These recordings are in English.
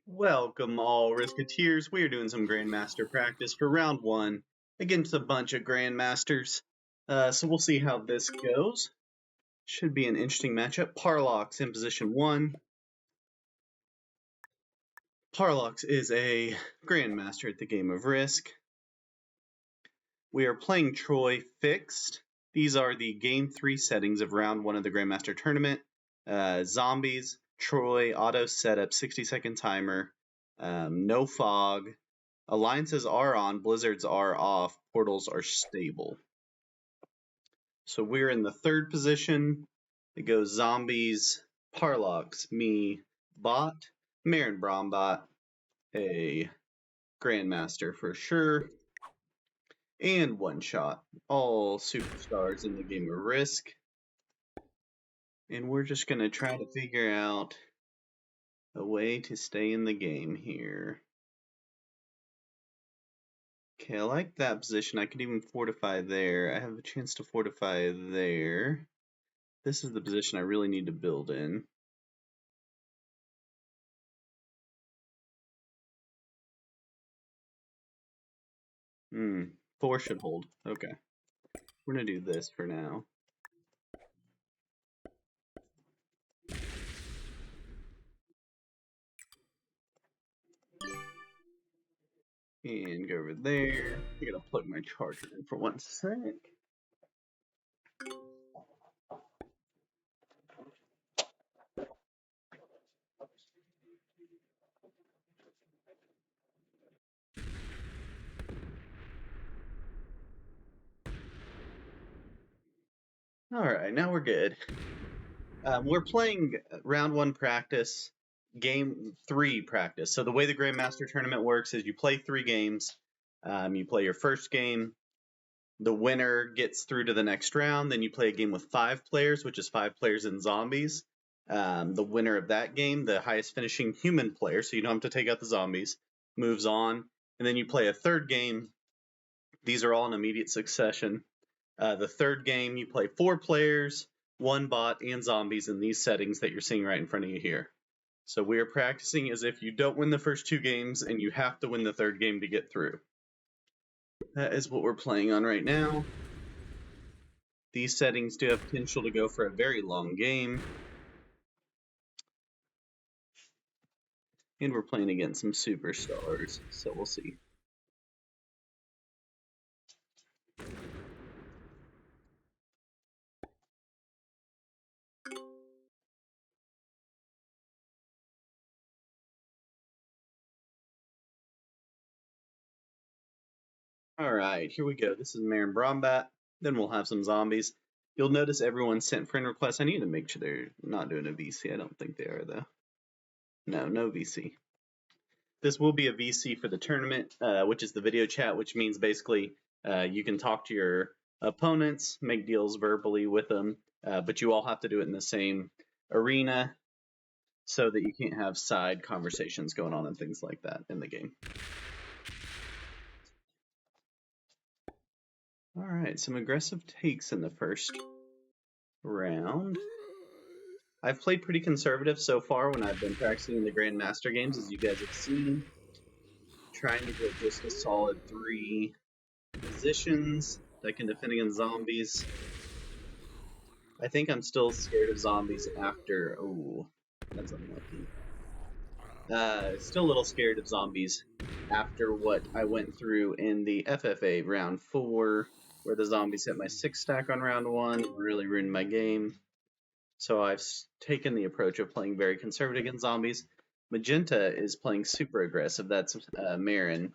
Welcome all Risketeers. We are doing some Grandmaster practice for round one against a bunch of Grandmasters. So we'll see how this goes. Should be an interesting matchup. Parlox in position 1. Parlox is a Grandmaster at the game of Risk. We are playing Troy fixed. These are the game 3 settings of round 1 of the Grandmaster tournament. Zombies, Troy, auto setup, 60-second timer, no fog. Alliances are on, blizzards are off, portals are stable. So we're in the 3rd position. It goes zombies, Parlox, me, bot, Marin Brombot, a Grandmaster for sure, and Oneshot. All superstars in the game of Risk. And we're just going to try to figure out a way to stay in the game here. Okay, I like that position. I could even fortify there. I have a chance to fortify there. This is the position I really need to build in. Hmm, 4 should hold. Okay. We're gonna do this for now. And go over there. I gotta plug my charger in for 1 sec. Alright, now we're good. We're playing round 1 practice, game 3 practice. So the way the Grandmaster tournament works is you play 3 games. You play your first game. The winner gets through to the next round. Then you play a game with 5 players, which is 5 players in zombies. The winner of that game, the highest finishing human player, so you don't have to take out the zombies, moves on. And then you play a 3rd game. These are all in immediate succession. The 3rd game, you play 4 players, 1 bot, and zombies in these settings that you're seeing right in front of you here. So we are practicing as if you don't win the first 2 games and you have to win the 3rd game to get through. That is what we're playing on right now. These settings do have potential to go for a very long game. And we're playing against some superstars, so we'll see. Alright, here we go. This is Marin Brombot. Then we'll have some zombies. You'll notice everyone sent friend requests. I need to make sure they're not doing a VC. I don't think they are, though. No VC. This will be a VC for the tournament, which is the video chat, which means basically you can talk to your opponents, make deals verbally with them, but you all have to do it in the same arena so that you can't have side conversations going on and things like that in the game. Alright, some aggressive takes in the first round. I've played pretty conservative so far when I've been practicing in the Grandmaster games, as you guys have seen. Trying to get just a solid 3 positions that can defend against zombies. I think I'm still scared of zombies after... Oh, that's unlucky. Still a little scared of zombies after what I went through in the FFA round 4, where the zombies hit my 6 stack on round 1 and really ruined my game. So I've taken the approach of playing very conservative against zombies. Magenta is playing super aggressive. That's Marin.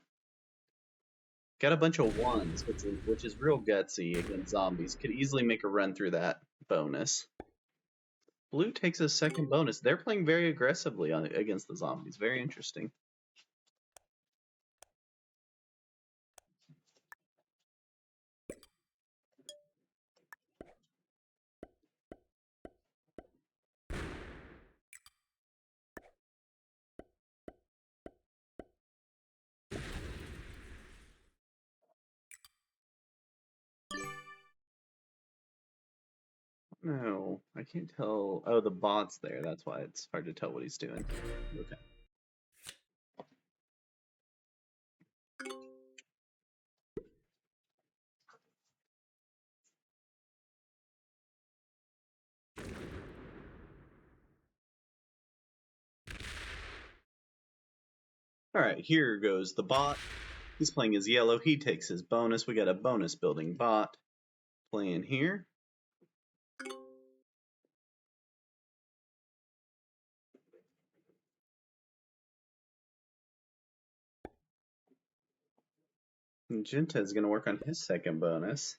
Got a bunch of 1s, which is real gutsy against zombies. Could easily make a run through that bonus. Blue takes a 2nd bonus. They're playing very aggressively against the zombies. Very interesting. No, I can't tell. Oh, the bot's there. That's why it's hard to tell what he's doing. Okay. Alright, here goes the bot. He's playing his yellow. He takes his bonus. We got a bonus building bot playing here. Magenta is going to work on his second bonus.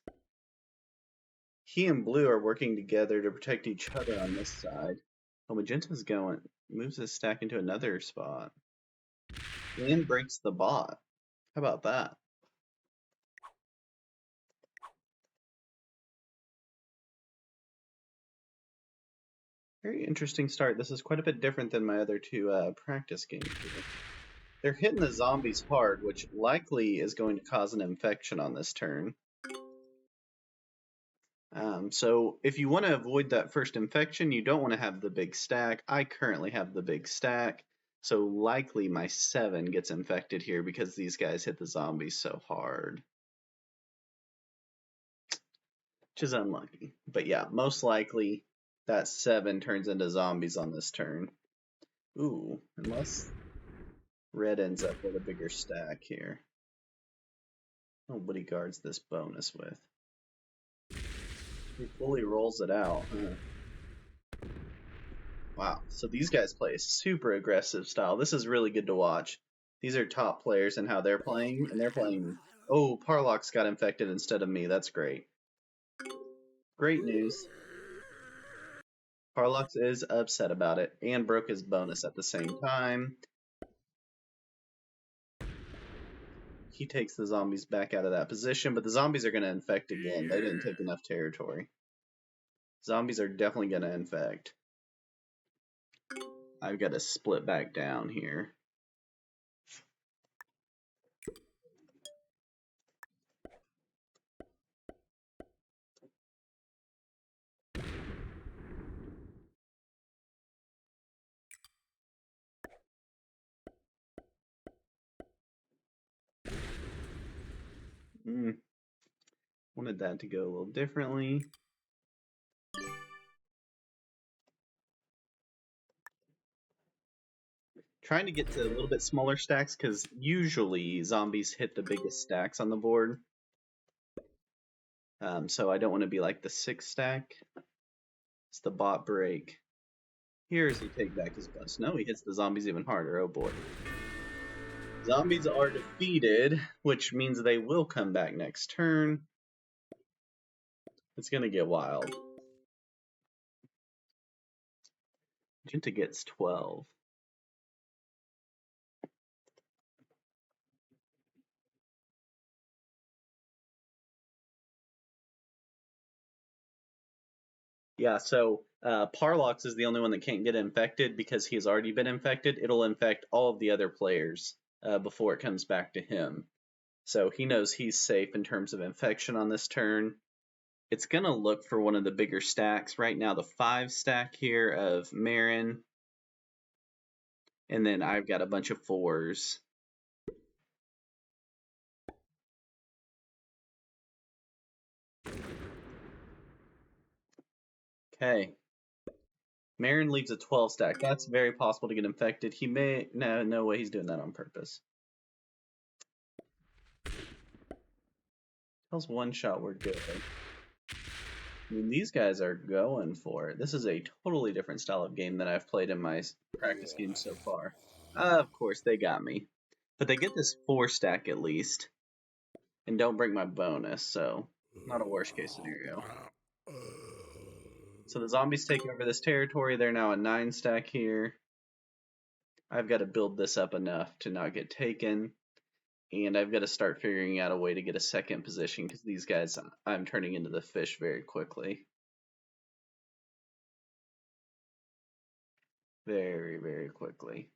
He and blue are working together to protect each other on this side. Oh, Magenta's going, moves his stack into another spot. And breaks the bot. How about that? Very interesting start. This is quite a bit different than my other two practice games here. They're hitting the zombies hard, which likely is going to cause an infection on this turn. So if you want to avoid that first infection, you don't want to have the big stack. I currently have the big stack, so likely my 7 gets infected here because these guys hit the zombies so hard. Which is unlucky. But yeah, most likely that 7 turns into zombies on this turn. Ooh, unless red ends up with a bigger stack here. Nobody guards this bonus with. He fully rolls it out. Wow, so these guys play a super aggressive style. This is really good to watch. These are top players in how they're playing, and they're playing... Oh, Parlox got infected instead of me. That's great. Great news. Parlox is upset about it, and broke his bonus at the same time. He takes the zombies back out of that position, but the zombies are going to infect again. They didn't take enough territory. Zombies are definitely going to infect. I've got to split back down here. Wanted that to go a little differently. Trying to get to a little bit smaller stacks because usually zombies hit the biggest stacks on the board. So I don't want to be like the 6 stack. It's the bot break. Here's he take back his bus. No, he hits the zombies even harder. Oh boy. Zombies are defeated, which means they will come back next turn. It's gonna get wild. Magenta gets 12. Yeah, so Parlox is the only one that can't get infected because he has already been infected. It'll infect all of the other players before it comes back to him. So he knows he's safe in terms of infection on this turn. It's going to look for one of the bigger stacks. Right now, the 5 stack here of Marin. And then I've got a bunch of 4s. Okay. Marin leaves a 12 stack. That's very possible to get infected. He may... No way he's doing that on purpose. Tells Oneshot we're good. I mean, these guys are going for it. This is a totally different style of game than I've played in my practice games so far. Of course, they got me. But they get this 4 stack at least. And don't bring my bonus, so not a worst case scenario. So the zombies take over this territory. They're now a 9 stack here. I've got to build this up enough to not get taken. And I've got to start figuring out a way to get a second position because these guys, I'm turning into the fish very quickly. Very, very quickly.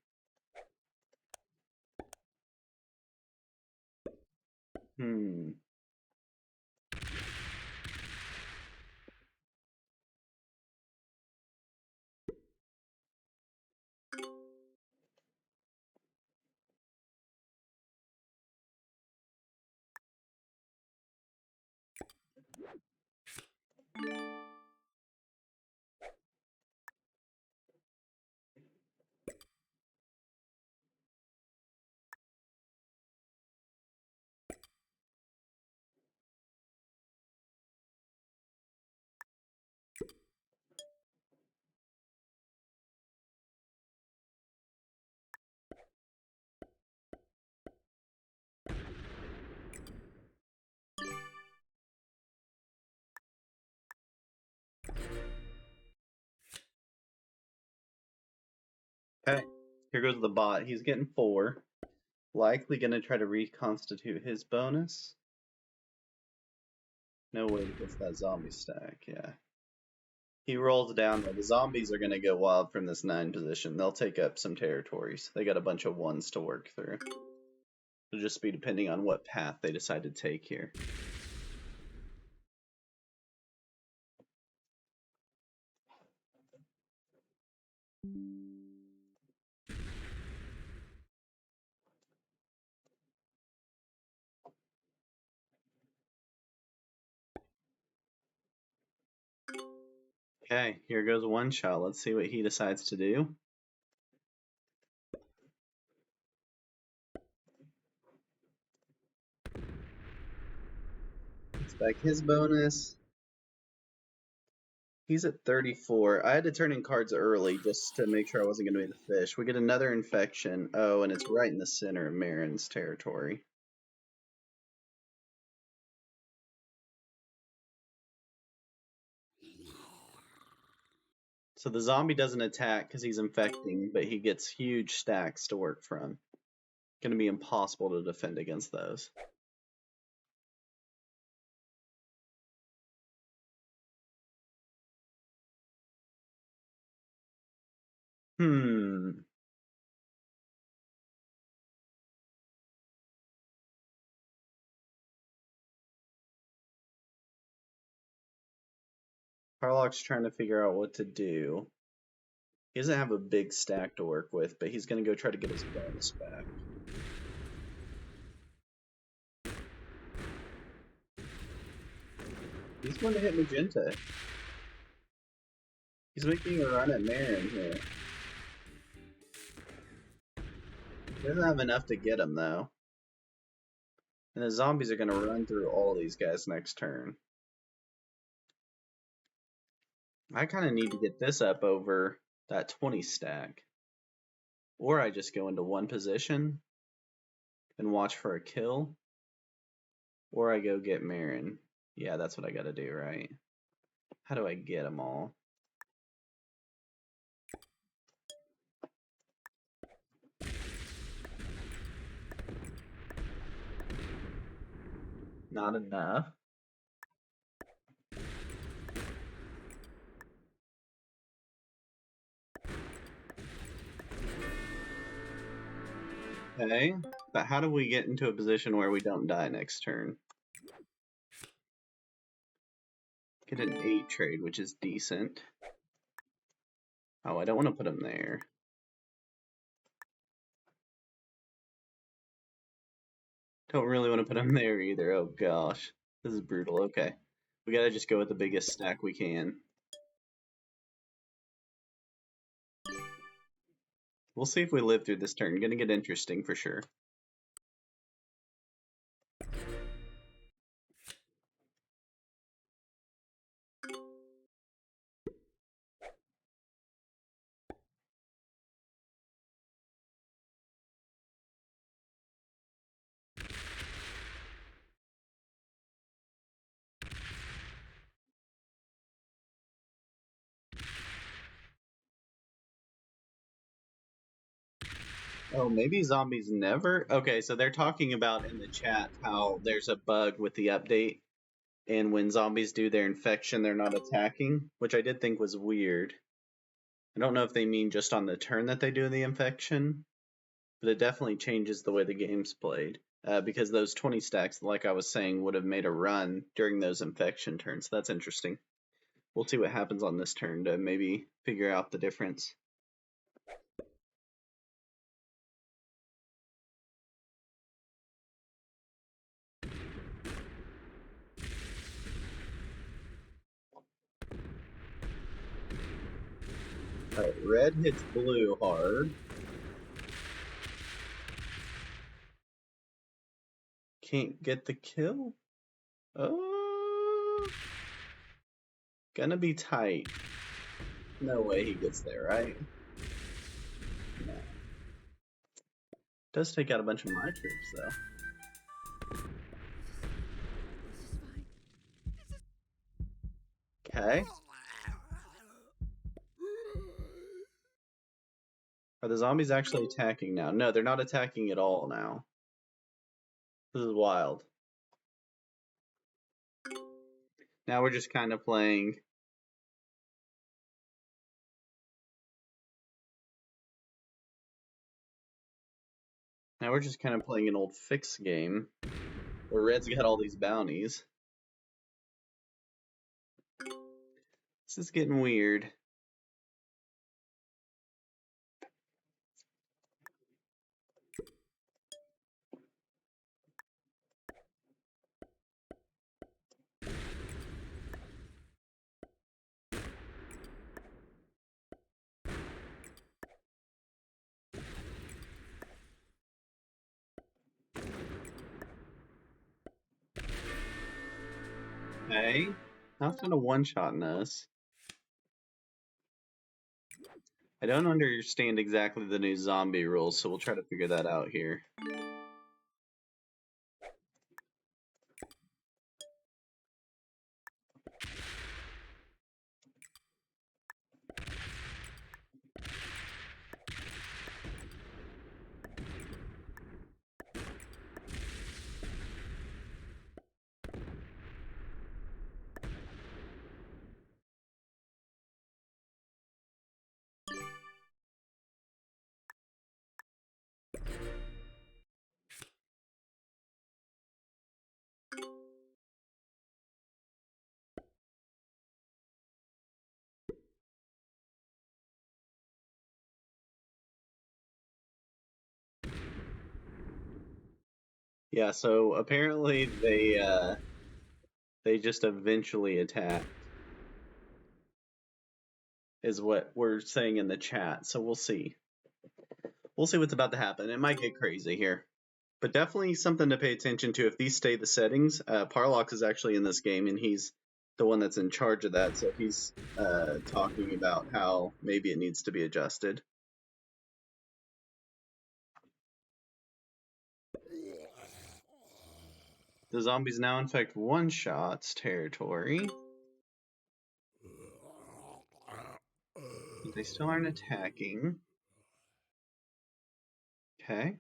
Okay, here goes the bot. He's getting 4. Likely gonna try to reconstitute his bonus. No way he gets that zombie stack, yeah. He rolls down there. The zombies are gonna go wild from this 9 position. They'll take up some territories. They got a bunch of 1s to work through. It'll just be depending on what path they decide to take here. Okay, here goes Oneshot. Let's see what he decides to do. It's back his bonus. He's at 34. I had to turn in cards early just to make sure I wasn't going to be the fish. We get another infection. Oh, and it's right in the center of Marin's territory. So the zombie doesn't attack because he's infecting, but he gets huge stacks to work from. Going to be impossible to defend against those. Parlox trying to figure out what to do. He doesn't have a big stack to work with, but he's going to go try to get his bonus back. He's going to hit Magenta. He's making a run at Marin here. He doesn't have enough to get him, though. And the zombies are going to run through all these guys next turn. I kind of need to get this up over that 20 stack. Or I just go into one position and watch for a kill. Or I go get Marin. Yeah, that's what I gotta do, right? How do I get them all? Not enough. Okay, but how do we get into a position where we don't die next turn? Get an 8 trade, which is decent. Oh, I don't want to put him there. Don't really want to put him there either. Oh gosh, this is brutal. Okay, we gotta just go with the biggest stack we can. We'll see if we live through this turn. Gonna get interesting for sure. Oh, maybe zombies never? Okay, so they're talking about in the chat how there's a bug with the update, and when zombies do their infection, they're not attacking, which I did think was weird. I don't know if they mean just on the turn that they do the infection, but it definitely changes the way the game's played. Because those 20 stacks, like I was saying, would have made a run during those infection turns. So that's interesting. We'll see what happens on this turn to maybe figure out the difference. Alright, red hits blue hard. Can't get the kill? Oh, gonna be tight. No way he gets there, right? No. Does take out a bunch of my troops, though. Okay. Are the zombies actually attacking now? No, they're not attacking at all now. This is wild. Now we're just kind of playing. Now we're just kind of playing an old fix game where Red's got all these bounties. This is getting weird. Okay. How's kind of one-shotting us? I don't understand exactly the new zombie rules, so we'll try to figure that out here. Yeah, so apparently they just eventually attack, is what we're saying in the chat. So we'll see. We'll see what's about to happen. It might get crazy here. But definitely something to pay attention to if these stay the settings. Parlox is actually in this game, and he's the one that's in charge of that, so he's talking about how maybe it needs to be adjusted. The zombies now infect Oneshot's territory. But they still aren't attacking. Okay.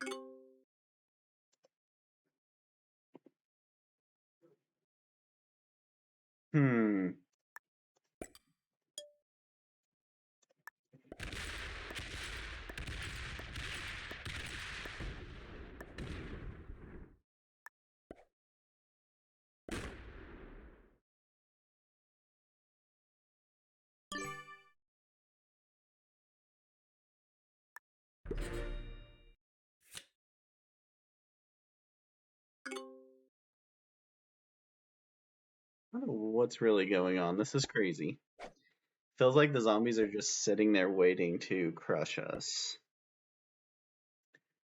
I don't know what's really going on. This is crazy. Feels like the zombies are just sitting there waiting to crush us.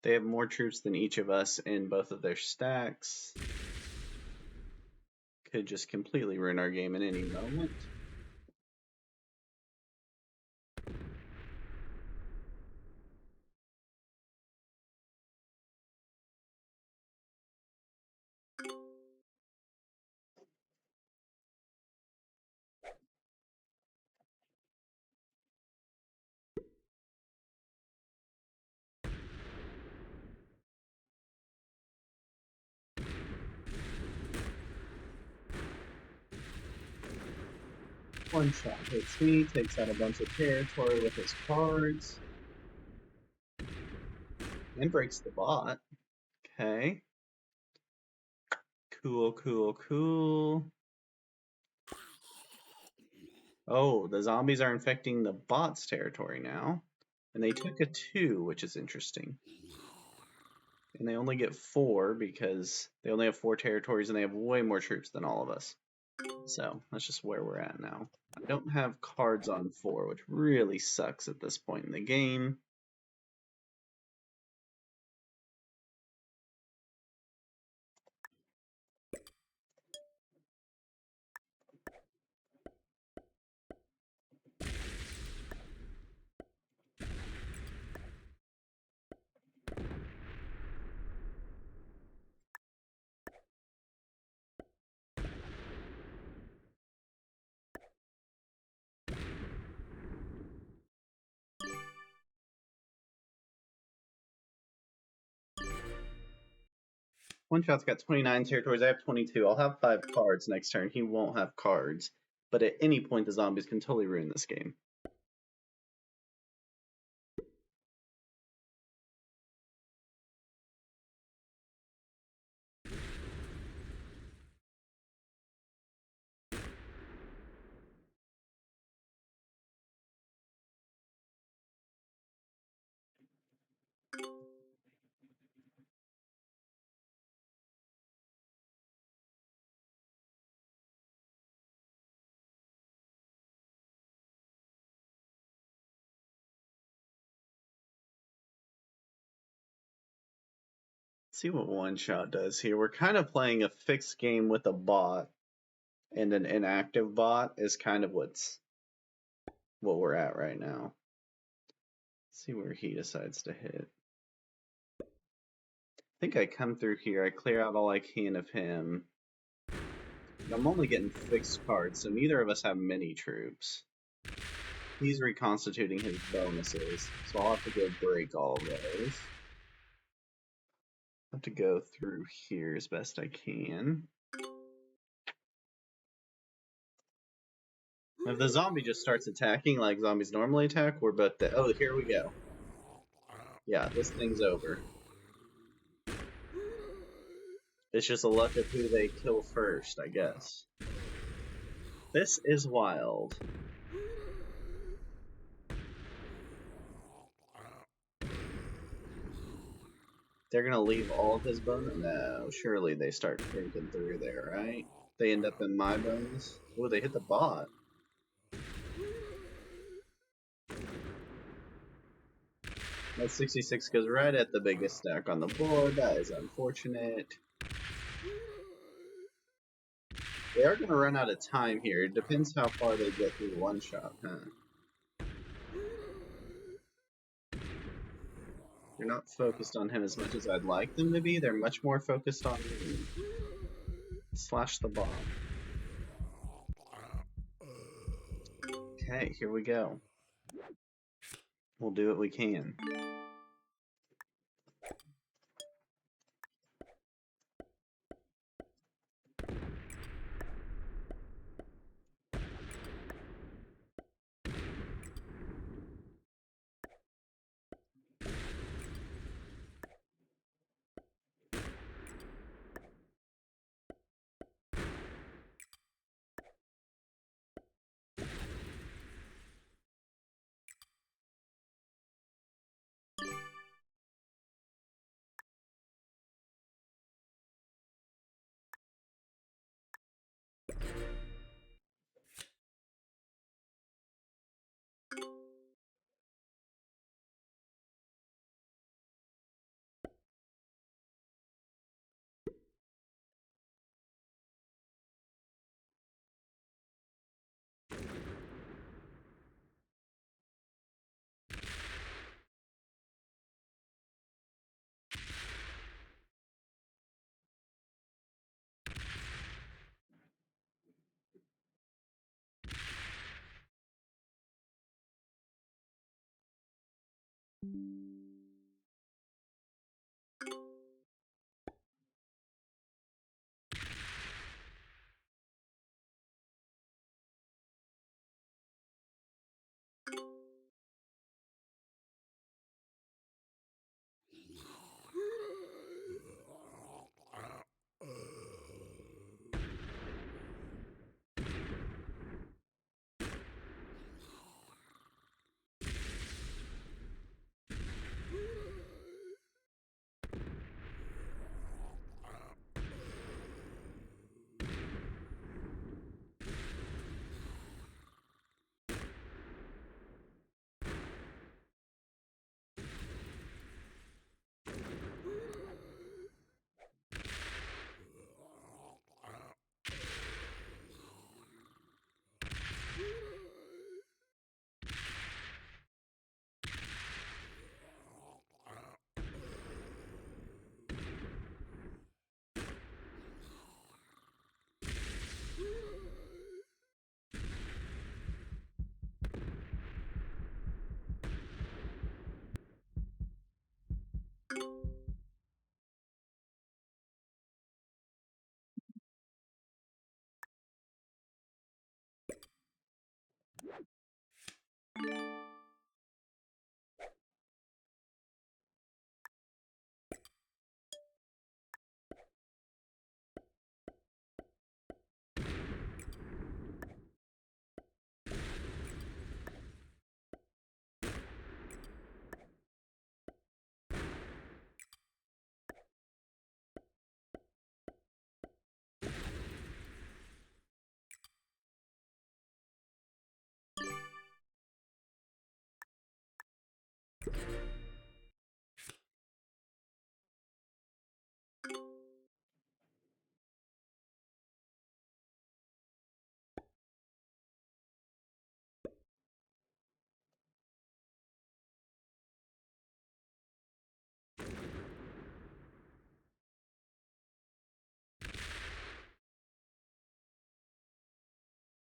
They have more troops than each of us in both of their stacks. Could just completely ruin our game at any moment. One shot hits me, takes out a bunch of territory with his cards, and breaks the bot. Okay. Cool, cool, cool. Oh, the zombies are infecting the bot's territory now. And they took a 2, which is interesting. And they only get 4 because they only have 4 territories and they have way more troops than all of us. So that's just where we're at now. I don't have cards on 4, which really sucks at this point in the game. Oneshot's got 29 territories. I have 22. I'll have 5 cards next turn. He won't have cards. But at any point, the zombies can totally ruin this game. See what Oneshot does here. We're kind of playing a fixed game with a bot, and an inactive bot is kind of what we're at right now. Let's see where he decides to hit. I think I come through here, I clear out all I can of him. I'm only getting fixed cards, so neither of us have mini troops. He's reconstituting his bonuses, so I'll have to go break all of those. I have to go through here as best I can. If the zombie just starts attacking like zombies normally attack, we're both dead. Oh, here we go. Yeah, this thing's over. It's just a luck of who they kill first, I guess. This is wild. They're gonna leave all of his bonus? No, surely they start drinking through there, right? They end up in my bonus. Oh, they hit the bot. That 66 goes right at the biggest stack on the board. That is unfortunate. They are going to run out of time here. It depends how far they get through one shot, huh? They're not focused on him as much as I'd like them to be. They're much more focused on me. Slash the bomb. Okay, here we go. We'll do what we can.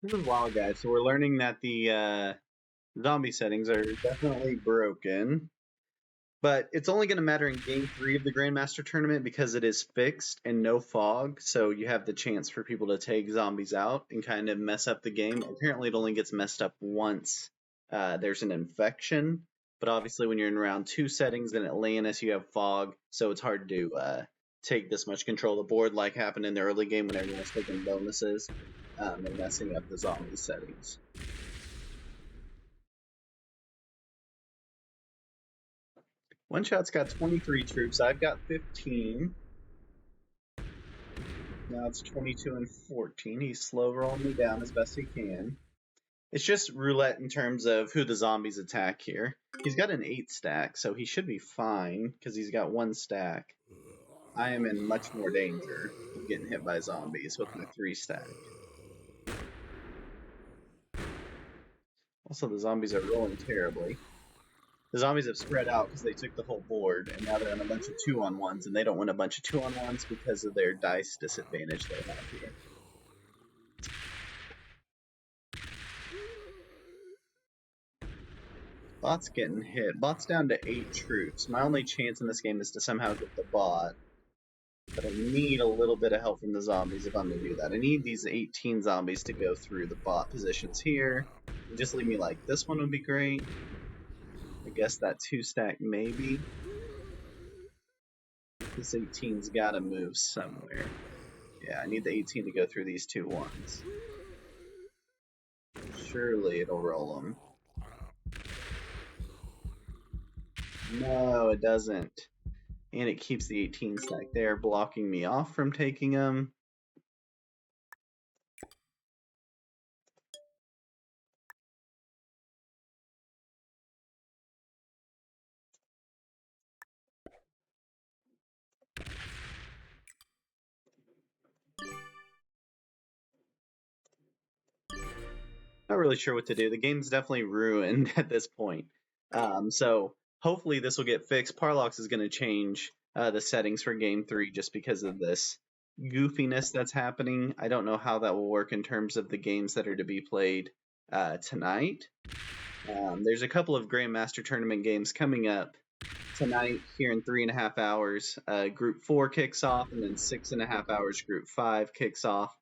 This is wild, guys. So we're learning that the zombie settings are definitely broken. But it's only going to matter in Game 3 of the Grandmaster tournament because it is fixed and no fog, so you have the chance for people to take zombies out and kind of mess up the game. Apparently it only gets messed up once there's an infection, but obviously when you're in round 2 settings in Atlantis you have fog, so it's hard to take this much control of the board like happened in the early game when everyone was taking bonuses and messing up the zombie settings. Oneshot's got 23 troops. I've got 15. Now it's 22 and 14. He's slow rolling me down as best he can. It's just roulette in terms of who the zombies attack here. He's got an 8 stack, so he should be fine because he's got 1 stack. I am in much more danger of getting hit by zombies with my 3 stack. Also, the zombies are rolling terribly. The zombies have spread out because they took the whole board, and now they're on a bunch of 2-on-1s, and they don't win a bunch of 2-on-1s because of their dice disadvantage they have here. Bot's getting hit. Bot's down to 8 troops. My only chance in this game is to somehow get the bot. But I need a little bit of help from the zombies if I'm going to do that. I need these 18 zombies to go through the bot positions here. And just leave me like this one would be great. I guess that 2 stack maybe. This 18's got to move somewhere. Yeah, I need the 18 to go through these 2 ones. Surely it'll roll them. No, it doesn't. And it keeps the 18 stack there, blocking me off from taking them. Not really sure what to do. The game's definitely ruined at this point. So hopefully this will get fixed. Parlox is going to change the settings for Game 3 just because of this goofiness that's happening. I don't know how that will work in terms of the games that are to be played tonight. There's a couple of Grandmaster tournament games coming up tonight here in 3.5 hours. Group 4 kicks off, and then 6.5 hours Group 5 kicks off.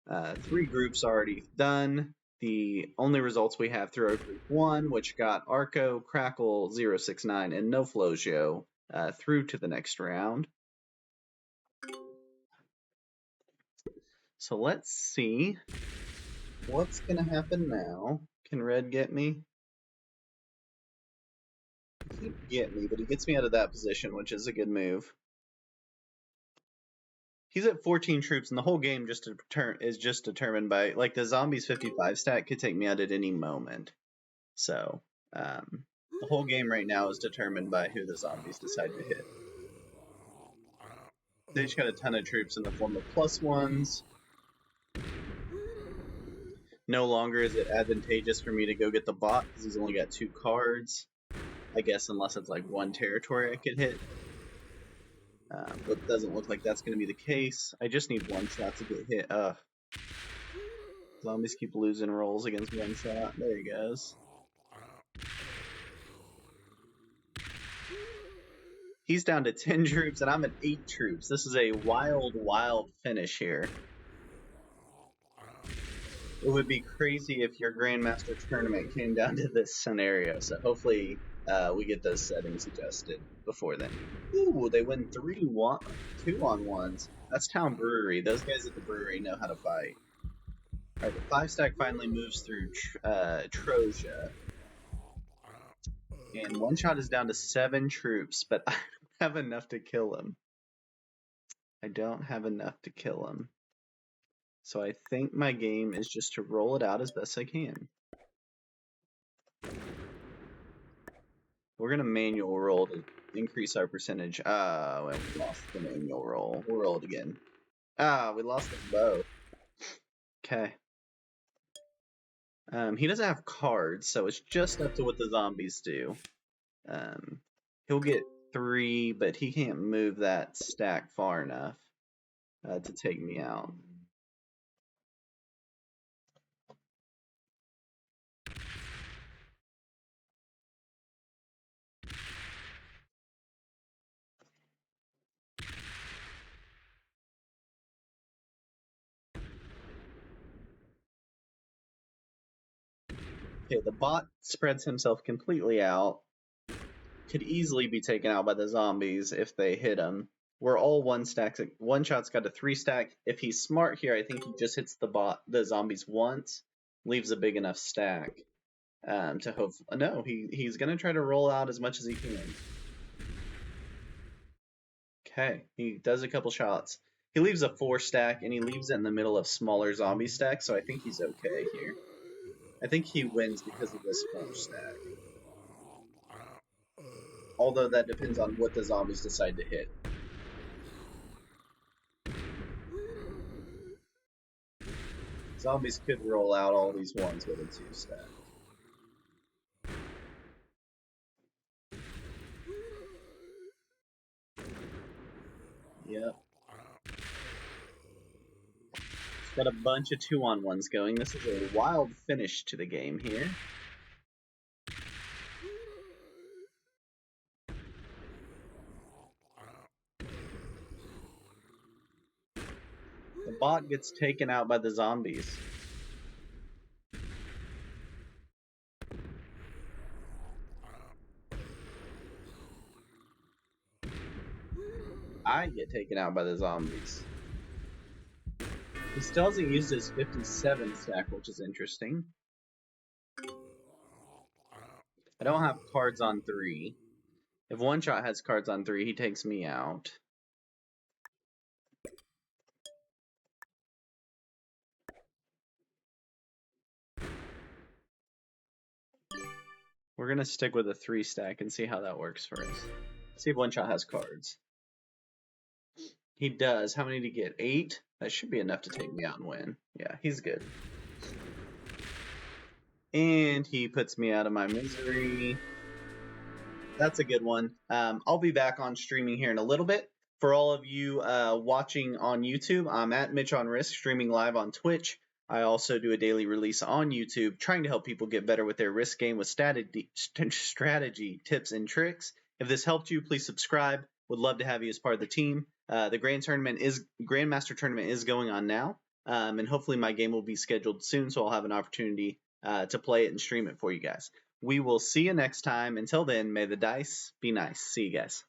3 groups already done. The only results we have through our Group 1, which got Arco, Crackle, 069, and No Flojo through to the next round. So let's see what's going to happen now. Can Red get me? He can't get me, but he gets me out of that position, which is a good move. He's at 14 troops, and the whole game is just determined by, like, the zombies 55 stack could take me out at any moment. So, the whole game right now is determined by who the zombies decide to hit. They just got a ton of troops in the form of +1s. No longer is it advantageous for me to go get the bot because he's only got 2 cards. I guess unless it's like 1 territory I could hit. But it doesn't look like that's going to be the case. I just need 1 shot to get hit. Zombies keep losing rolls against 1 shot. There he goes. He's down to 10 troops, and I'm at 8 troops. This is a wild, wild finish here. It would be crazy if your Grandmaster tournament came down to this scenario. So hopefully we get those settings adjusted before then. Ooh, they win 2-on-1s. That's Town Brewery. Those guys at the brewery know how to fight. All right, the 5-stack finally moves through Troja. And Oneshot is down to 7 troops, but I don't have enough to kill him. I don't have enough to kill him. So I think my game is just to roll it out as best I can. We're going to manual roll to increase our percentage. Well, we lost the manual roll. We'll roll it again. We lost the bow. Okay. He doesn't have cards, so it's just up to what the zombies do. He'll get 3, but he can't move that stack far enough to take me out. Okay, the bot spreads himself completely out. Could easily be taken out by the zombies if they hit him. We're all 1 stack. Oneshot's got a 3 stack. If he's smart here, I think he just hits the zombies once, leaves a big enough stack to hope. No, he's gonna try to roll out as much as he can. Okay, he does a couple shots. He leaves a 4 stack and he leaves it in the middle of smaller zombie stacks, so I think he's okay here. I think he wins because of this 4 stack. Although that depends on what the zombies decide to hit. Zombies could roll out all these ones with a 2 stack. Yep. It's got a bunch of 2-on-1s going. This is a wild finish to the game here. The bot gets taken out by the zombies. I get taken out by the zombies. He still hasn't used his 57 stack, which is interesting. I don't have cards on 3. If Oneshot has cards on 3, he takes me out. We're going to stick with a 3 stack and see how that works for us. See if Oneshot has cards. He does. How many did he get? 8? That should be enough to take me out and win. Yeah, he's good. And he puts me out of my misery. That's a good one. I'll be back on streaming here in a little bit. For all of you watching on YouTube, I'm at Mitch on Risk, streaming live on Twitch. I also do a daily release on YouTube, trying to help people get better with their Risk game with strategy, tips, and tricks. If this helped you, please subscribe. Would love to have you as part of the team. The Grandmaster tournament is going on now, and hopefully my game will be scheduled soon, so I'll have an opportunity to play it and stream it for you guys. We will see you next time. Until then, may the dice be nice. See you guys.